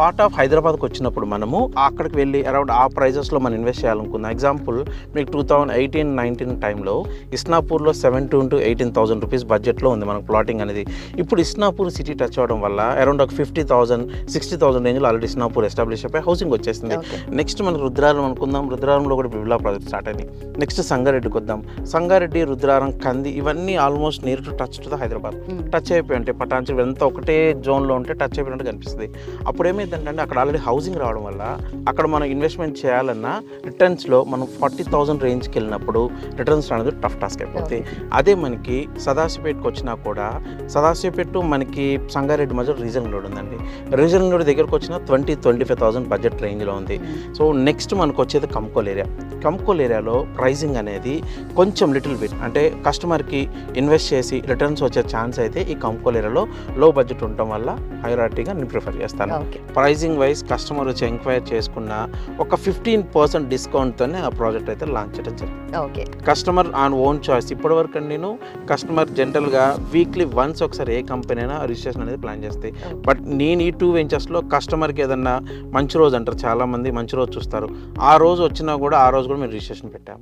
Part of హైదరాబాద్కి వచ్చినప్పుడు మనము అక్కడికి వెళ్ళి అరౌండ్ ఆ ప్రైజెస్లో మనం ఇన్వెస్ట్ చేయాలనుకుందాం. ఎగ్జాంపుల్ మీకు 2018-19 టైంలో ఇస్నాపూర్లో 17,000 to 18,000 రూపీస్ బడ్జెట్లో ఉంది మనకు ప్లాటింగ్ అనేది. ఇప్పుడు ఇస్నాపూర్ సిటీ టచ్ అవ్వడం వల్ల అరౌండ్ ఒక 50,000, 60,000 రేంజ్లో ఆల్రెడీ ఇస్నాపూర్ ఎస్టాబ్లిష్ అయిపోయి హౌసింగ్ వచ్చేసింది. నెక్స్ట్ మనకు రుద్రారం అనుకుందాం, రుద్రారంలో కూడా విల్లా ప్రాజెక్ట్ స్టార్ట్ అయింది. నెక్స్ట్ సంగారెడ్డికి వద్దాం, సంగారెడ్డి, రుద్రారం, కంది ఇవన్నీ almost near to touch to the Hyderabad. Touch అయిపోయి అంటే పటాన్చెరు ఎంత ఒకటే జోన్లో ఉంటే టచ్ అయిపోయినట్టు కనిపిస్తుంది. అప్పుడు ఏమైందంటే అక్కడ ఆల్రెడీ హౌసింగ్ రావడం వల్ల అక్కడ మనం ఇన్వెస్ట్మెంట్ చేయాలన్నా రిటర్న్స్లో మనం 40,000 రేంజ్కి వెళ్ళినప్పుడు రిటర్న్స్ అనేది టఫ్ టాస్క్ అయిపోతుంది. అదే మనకి సదాశివపేటకి వచ్చినా కూడా సదాశివపేట మనకి సంగారెడ్డి మధ్య రీజనల్ రోడ్ ఉందండి. రీజనల్ రోడ్ దగ్గరకు వచ్చిన 20-25,000 బడ్జెట్ రేంజ్లో ఉంది. సో నెక్స్ట్ మనకు వచ్చేది కంకోల్ ఏరియా. కంకోల్ ఏరియాలో ప్రైజింగ్ అనేది కొంచెం లిటిల్ బిట్ అంటే కస్టమర్కి ఇన్వెస్ట్ చేసి రిటర్న్స్ వచ్చే ఛాన్స్ అయితే ఈ కంకోల్ ఏరియాలో లో బడ్జెట్ ఉండటం వల్ల హైరారిటీగా నేను ప్రిఫర్ చేస్తాను. ప్రైజింగ్ వైజ్ కస్టమర్ వచ్చి ఎంక్వైరీ చేసుకున్న ఒక 15% డిస్కౌంట్తోనే ఆ ప్రాజెక్ట్ అయితే లాంచ్ చేయడం జరిగింది. Customer on own choice. ఇప్పటివరకు నేను కస్టమర్ జనరల్గా వీక్లీ వన్స్ ఒకసారి ఏ కంపెనీ అయినా రిజిస్ట్రేషన్ అనేది ప్లాన్ చేస్తాయి. బట్ నేను ఈ 2 వెంచర్స్లో కస్టమర్కి ఏదన్నా మంచి రోజు అంటారు, చాలామంది మంచి రోజు చూస్తారు, ఆ రోజు వచ్చినా కూడా ఆ రోజు కూడా మేము రిజిస్ట్రేషన్ పెట్టాము.